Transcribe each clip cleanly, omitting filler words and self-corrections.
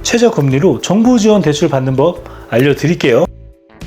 최저금리로 정부 지원 대출 받는 법 알려드릴게요.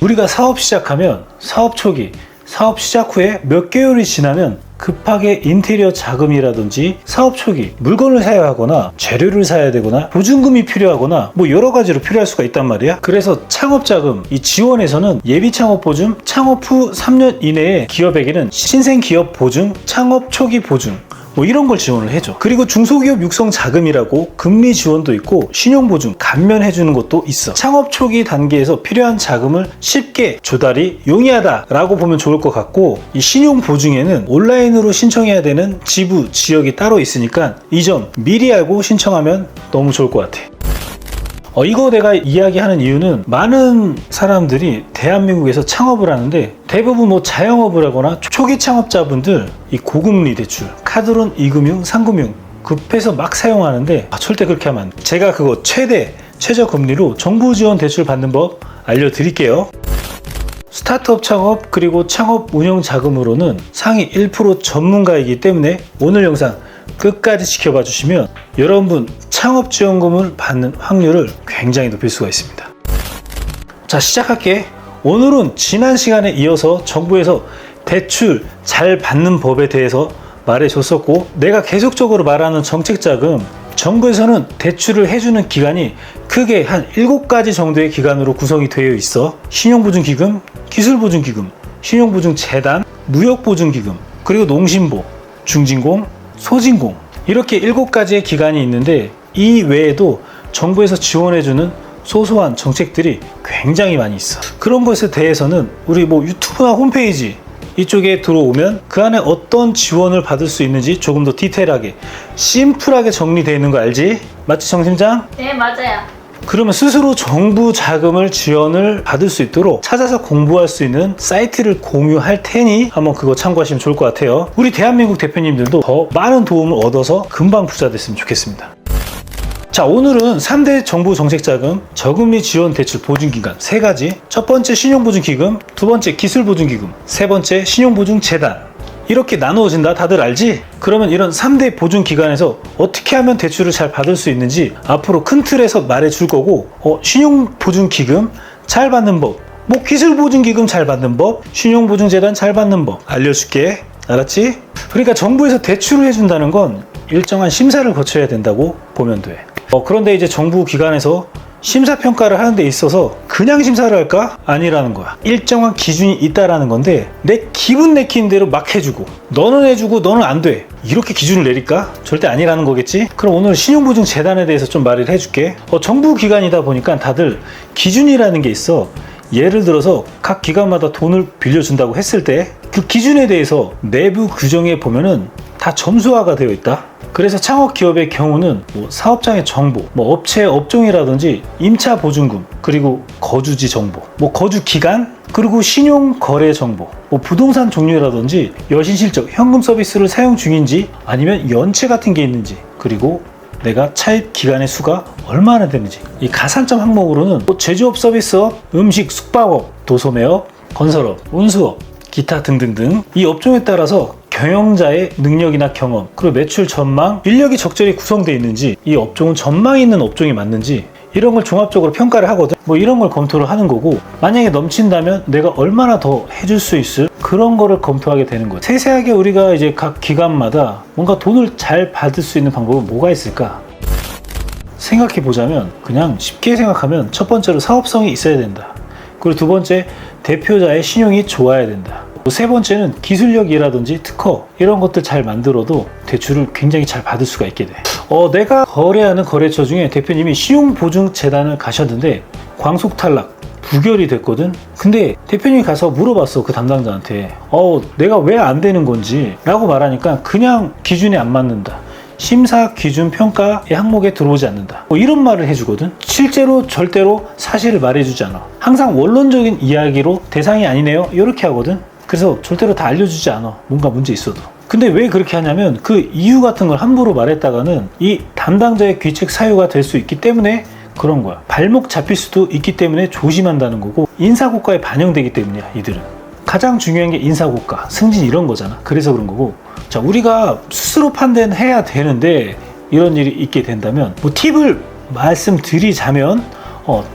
우리가 사업 시작하면 사업 초기, 사업 시작 후에 몇 개월이 지나면 급하게 인테리어 자금이라든지 사업 초기 물건을 사야 하거나 재료를 사야 되거나 보증금이 필요하거나 뭐 여러 가지로 필요할 수가 있단 말이야. 그래서 창업자금 이 지원에서는 예비 창업 보증, 창업 후 3년 이내에 기업에게는 신생 기업 보증, 창업 초기 보증 뭐 이런 걸 지원을 해줘. 그리고 중소기업 육성 자금이라고 금리 지원도 있고 신용보증 감면해주는 것도 있어. 창업 초기 단계에서 필요한 자금을 쉽게 조달이 용이하다라고 보면 좋을 것 같고, 이 신용보증에는 온라인으로 신청해야 되는 지부, 지역이 따로 있으니까 이 점 미리 알고 신청하면 너무 좋을 것 같아. 이거 내가 이야기하는 이유는 많은 사람들이 대한민국에서 창업을 하는데 대부분 뭐 자영업을 하거나 초기 창업자분들 이 고금리 대출, 카드론, 이금융, 상금융 급해서 막 사용하는데 절대 그렇게 하면 안 돼. 제가 그거 최저금리로 정부 지원 대출 받는 법 알려드릴게요. 스타트업 창업 그리고 창업 운영 자금으로는 상위 1% 전문가이기 때문에 오늘 영상 끝까지 지켜봐 주시면 여러분 창업지원금을 받는 확률을 굉장히 높일 수가 있습니다. 자, 시작할게. 오늘은 지난 시간에 이어서 정부에서 대출 잘 받는 법에 대해서 말해줬었고, 내가 계속적으로 말하는 정책자금, 정부에서는 대출을 해주는 기간이 크게 한 7가지 정도의 기간으로 구성이 되어 있어. 신용보증기금, 기술보증기금, 신용보증재단, 무역보증기금, 그리고 농심보, 중진공, 소진공, 이렇게 7가지의 기간이 있는데 이 외에도 정부에서 지원해주는 소소한 정책들이 굉장히 많이 있어. 그런 것에 대해서는 우리 뭐 유튜브나 홈페이지 이쪽에 들어오면 그 안에 어떤 지원을 받을 수 있는지 조금 더 디테일하게 심플하게 정리되어 있는 거 알지? 맞지, 정팀장? 네, 맞아요. 그러면 스스로 정부 자금을 지원을 받을 수 있도록 찾아서 공부할 수 있는 사이트를 공유할 테니 한번 그거 참고하시면 좋을 것 같아요. 우리 대한민국 대표님들도 더 많은 도움을 얻어서 금방 부자 됐으면 좋겠습니다. 자, 오늘은 3대 정부 정책자금 저금리 지원 대출 보증기간 3가지, 첫 번째 신용보증기금, 두 번째 기술보증기금, 세 번째 신용보증재단, 이렇게 나누어진다. 다들 알지? 그러면 이런 3대 보증기관에서 어떻게 하면 대출을 잘 받을 수 있는지 앞으로 큰 틀에서 말해줄 거고, 신용보증기금 잘 받는 법, 뭐 기술보증기금 잘 받는 법, 신용보증재단 잘 받는 법 알려줄게. 알았지? 그러니까 정부에서 대출을 해준다는 건 일정한 심사를 거쳐야 된다고 보면 돼. 그런데 이제 정부 기관에서 심사평가를 하는 데 있어서 그냥 심사를 할까? 아니라는 거야. 일정한 기준이 있다라는 건데 내 기분 내키는 대로 막 해주고 너는 해주고 너는 안 돼, 이렇게 기준을 내릴까? 절대 아니라는 거겠지? 그럼 오늘 신용보증재단에 대해서 좀 말을 해줄게. 정부 기관이다 보니까 다들 기준이라는 게 있어. 예를 들어서 각 기관마다 돈을 빌려준다고 했을 때 그 기준에 대해서 내부 규정에 보면은 다 점수화가 되어 있다. 그래서 창업 기업의 경우는 뭐 사업장의 정보, 뭐 업체 업종이라든지 임차 보증금, 그리고 거주지 정보, 뭐 거주 기간, 그리고 신용 거래 정보, 뭐 부동산 종류라든지 여신 실적, 현금 서비스를 사용 중인지 아니면 연체 같은 게 있는지, 그리고 내가 차입 기간의 수가 얼마나 되는지, 이 가산점 항목으로는 뭐 제조업, 서비스업, 음식, 숙박업, 도소매업, 건설업, 운수업, 기타 등등등 이 업종에 따라서 경영자의 능력이나 경험, 그리고 매출 전망, 인력이 적절히 구성되어 있는지, 이 업종은 전망이 있는 업종이 맞는지, 이런 걸 종합적으로 평가를 하거든. 뭐 이런 걸 검토를 하는 거고, 만약에 넘친다면 내가 얼마나 더 해줄 수 있을 그런 거를 검토하게 되는 거야. 세세하게 우리가 이제 각 기관마다 뭔가 돈을 잘 받을 수 있는 방법은 뭐가 있을까 생각해 보자면, 그냥 쉽게 생각하면 첫 번째로 사업성이 있어야 된다. 그리고 두 번째, 대표자의 신용이 좋아야 된다. 세 번째는 기술력이라든지 특허, 이런 것들 잘 만들어도 대출을 굉장히 잘 받을 수가 있게 돼. 내가 거래하는 거래처 중에 대표님이 신용보증재단을 가셨는데 광속 탈락, 부결이 됐거든. 근데 대표님이 가서 물어봤어, 그 담당자한테. 내가 왜 안 되는 건지 라고 말하니까 그냥 기준에 안 맞는다, 심사 기준 평가의 항목에 들어오지 않는다, 이런 말을 해주거든. 실제로 절대로 사실을 말해주지 않아. 항상 원론적인 이야기로 대상이 아니네요 이렇게 하거든. 그래서 절대로 다 알려주지 않아, 뭔가 문제 있어도. 근데 왜 그렇게 하냐면 그 이유 같은 걸 함부로 말했다가는 이 담당자의 귀책 사유가 될 수 있기 때문에 그런 거야. 발목 잡힐 수도 있기 때문에 조심한다는 거고, 인사고과에 반영되기 때문이야. 이들은 가장 중요한 게 인사고과, 승진 이런 거잖아. 그래서 그런 거고. 자, 우리가 스스로 판단해야 되는데 이런 일이 있게 된다면 뭐 팁을 말씀드리자면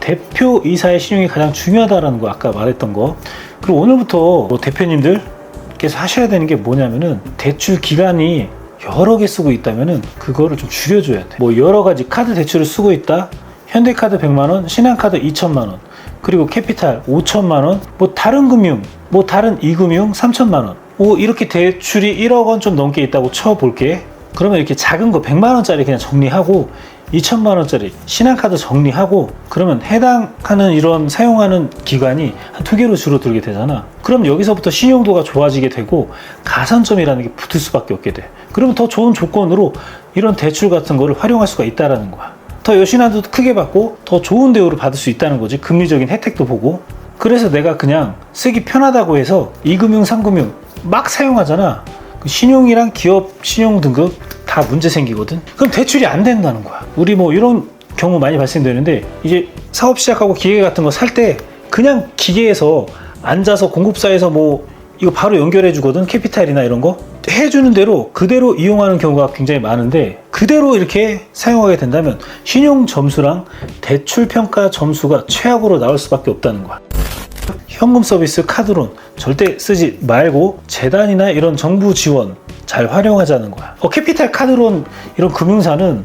대표이사의 신용이 가장 중요하다라는 거 아까 말했던 거. 그리고 오늘부터 대표님들께서 하셔야 되는 게 뭐냐면은 대출 기간이 여러 개 쓰고 있다면은 그거를 좀 줄여줘야 돼. 뭐 여러 가지 카드 대출을 쓰고 있다. 현대카드 100만원, 신한카드 2천만원, 그리고 캐피탈 5천만원, 뭐 다른 금융, 뭐 다른 이금융 3천만원, 뭐 이렇게 대출이 1억 원 좀 넘게 있다고 쳐볼게. 그러면 이렇게 작은 거 100만원짜리 그냥 정리하고 2천만원짜리 신한카드 정리하고 그러면 해당하는 이런 사용하는 기간이 한 2개로 줄어들게 되잖아. 그럼 여기서부터 신용도가 좋아지게 되고 가산점이라는 게 붙을 수밖에 없게 돼. 그러면 더 좋은 조건으로 이런 대출 같은 거를 활용할 수가 있다라는 거야. 더 여신한도 크게 받고 더 좋은 대우를 받을 수 있다는 거지. 금리적인 혜택도 보고. 그래서 내가 그냥 쓰기 편하다고 해서 2금융, 3금융 막 사용하잖아. 신용이랑 기업 신용 등급 다 문제 생기거든. 그럼 대출이 안 된다는 거야. 우리 뭐 이런 경우 많이 발생되는데 이제 사업 시작하고 기계 같은 거 살 때 그냥 기계에서 앉아서 공급사에서 뭐 이거 바로 연결해 주거든. 캐피탈이나 이런 거 해주는 대로 그대로 이용하는 경우가 굉장히 많은데 그대로 이렇게 사용하게 된다면 신용 점수랑 대출 평가 점수가 최악으로 나올 수밖에 없다는 거야. 현금 서비스 카드론 절대 쓰지 말고 재단이나 이런 정부 지원 잘 활용하자는 거야. 캐피탈 카드론 이런 금융사는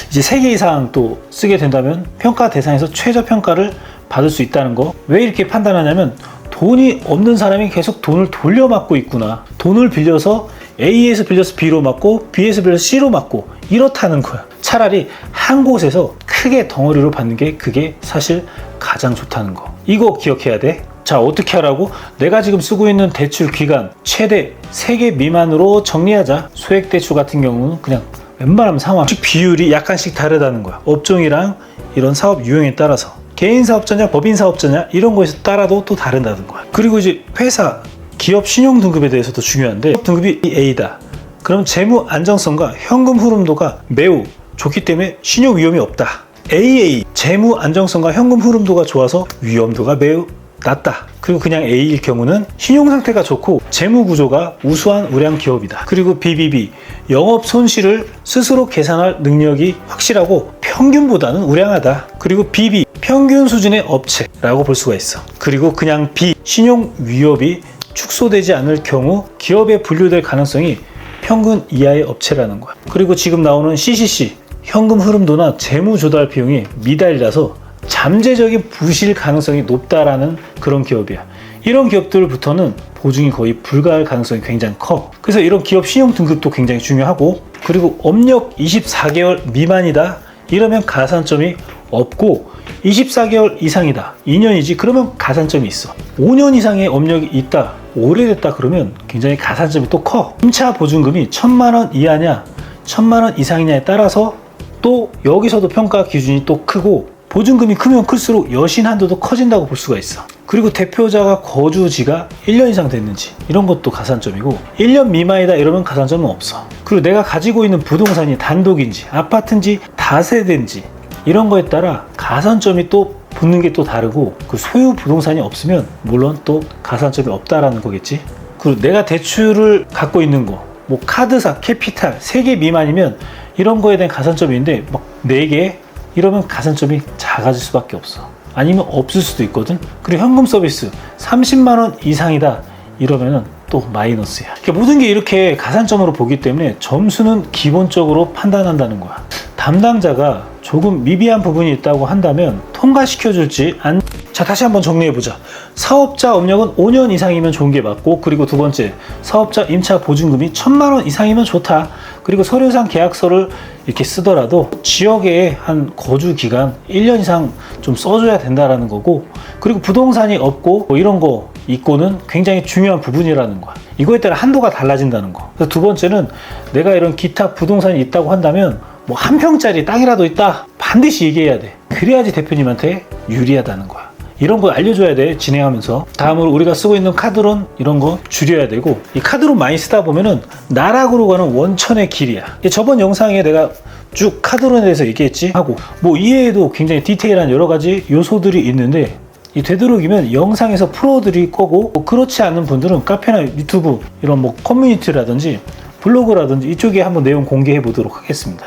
이제 3개 이상 또 쓰게 된다면 평가 대상에서 최저 평가를 받을 수 있다는 거. 왜 이렇게 판단하냐면 돈이 없는 사람이 계속 돈을 돌려막고 있구나. 돈을 빌려서 A에서 빌려서 B로 막고 B에서 빌려서 C로 막고 이렇다는 거야. 차라리 한 곳에서 크게 덩어리로 받는 게 그게 사실 가장 좋다는 거. 이거 기억해야 돼. 자, 어떻게 하라고? 내가 지금 쓰고 있는 대출 기간 최대 3개 미만으로 정리하자. 소액대출 같은 경우는 그냥 웬만하면 상황 비율이 약간씩 다르다는 거야. 업종이랑 이런 사업 유형에 따라서. 개인 사업자냐 법인 사업자냐 이런 거에서 따라도 또 다른다는 거야. 그리고 이제 회사 기업 신용 등급에 대해서도 중요한데 기업 등급이 A다. 그럼 재무 안정성과 현금 흐름도가 매우 좋기 때문에 신용 위험이 없다. AA 재무 안정성과 현금 흐름도가 좋아서 위험도가 매우 낮다. 그리고 그냥 A일 경우는 신용 상태가 좋고 재무 구조가 우수한 우량 기업이다. 그리고 BBB 영업 손실을 스스로 계산할 능력이 확실하고 평균보다는 우량하다. 그리고 BB 평균 수준의 업체라고 볼 수가 있어. 그리고 그냥 B 신용 위협이 축소되지 않을 경우 기업에 분류될 가능성이 평균 이하의 업체라는 거야. 그리고 지금 나오는 CCC 현금 흐름도나 재무 조달 비용이 미달이라서 잠재적인 부실 가능성이 높다라는 그런 기업이야. 이런 기업들부터는 보증이 거의 불가할 가능성이 굉장히 커. 그래서 이런 기업 신용 등급도 굉장히 중요하고, 그리고 업력 24개월 미만이다 이러면 가산점이 없고, 24개월 이상이다 2년이지 그러면 가산점이 있어. 5년 이상의 업력이 있다 오래됐다 그러면 굉장히 가산점이 또 커. 임차 보증금이 1,000만 원 이하냐 1,000만 원 이상이냐에 따라서 또 여기서도 평가 기준이 또 크고, 보증금이 크면 클수록 여신 한도도 커진다고 볼 수가 있어. 그리고 대표자가 거주지가 1년 이상 됐는지 이런 것도 가산점이고, 1년 미만이다 이러면 가산점은 없어. 그리고 내가 가지고 있는 부동산이 단독인지 아파트인지 다세대인지 이런 거에 따라 가산점이 또 붙는 게 또 다르고, 그 소유 부동산이 없으면 물론 또 가산점이 없다라는 거겠지. 그리고 내가 대출을 갖고 있는 거, 뭐 카드사, 캐피탈 3개 미만이면 이런 거에 대한 가산점이 있는데 막 4개 이러면 가산점이 작아질 수밖에 없어. 아니면 없을 수도 있거든. 그리고 현금 서비스 30만 원 이상이다 이러면은 또 마이너스야. 그러니까 모든 게 이렇게 가산점으로 보기 때문에 점수는 기본적으로 판단한다는 거야. 담당자가 조금 미비한 부분이 있다고 한다면 통과시켜줄지 안. 자, 다시 한번 정리해보자. 사업자 업력은 5년 이상이면 좋은 게 맞고, 그리고 두 번째, 사업자 임차 보증금이 1,000만 원 이상이면 좋다. 그리고 서류상 계약서를 이렇게 쓰더라도 지역에 한 거주 기간 1년 이상 좀 써줘야 된다라는 거고, 그리고 부동산이 없고 뭐 이런 거 있고는 굉장히 중요한 부분이라는 거야. 이거에 따라 한도가 달라진다는 거. 그래서 두 번째는 내가 이런 기타 부동산이 있다고 한다면 뭐 한 평짜리 땅이라도 있다 반드시 얘기해야 돼. 그래야지 대표님한테 유리하다는 거야. 이런 거 알려줘야 돼, 진행하면서. 다음으로 우리가 쓰고 있는 카드론 이런 거 줄여야 되고, 이 카드론 많이 쓰다 보면은 나락으로 가는 원천의 길이야. 저번 영상에 내가 쭉 카드론에 대해서 얘기했지 하고, 뭐 이외에도 굉장히 디테일한 여러 가지 요소들이 있는데, 이 되도록이면 영상에서 풀어드릴 거고, 뭐 그렇지 않은 분들은 카페나 유튜브 이런 뭐 커뮤니티라든지 블로그라든지 이쪽에 한번 내용 공개해 보도록 하겠습니다.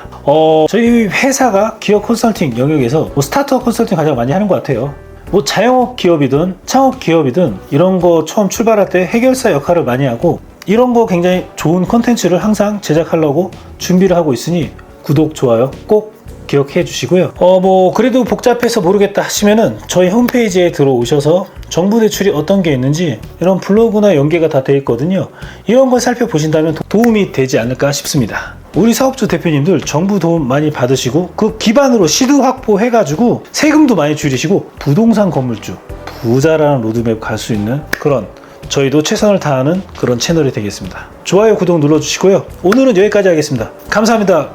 저희 회사가 기업 컨설팅 영역에서 스타트업 컨설팅 가장 많이 하는 것 같아요. 자영업 기업이든 창업 기업이든 이런 거 처음 출발할 때 해결사 역할을 많이 하고, 이런 거 굉장히 좋은 컨텐츠를 항상 제작하려고 준비를 하고 있으니 구독, 좋아요 꼭 기억해 주시고요. 그래도 복잡해서 모르겠다 하시면은 저희 홈페이지에 들어오셔서 정부 대출이 어떤 게 있는지 이런 블로그나 연계가 다 되어 있거든요. 이런 걸 살펴보신다면 도움이 되지 않을까 싶습니다. 우리 사업주 대표님들 정부 도움 많이 받으시고 그 기반으로 시드 확보해가지고 세금도 많이 줄이시고 부동산 건물주 부자라는 로드맵 갈 수 있는 그런, 저희도 최선을 다하는 그런 채널이 되겠습니다. 좋아요, 구독 눌러주시고요. 오늘은 여기까지 하겠습니다. 감사합니다.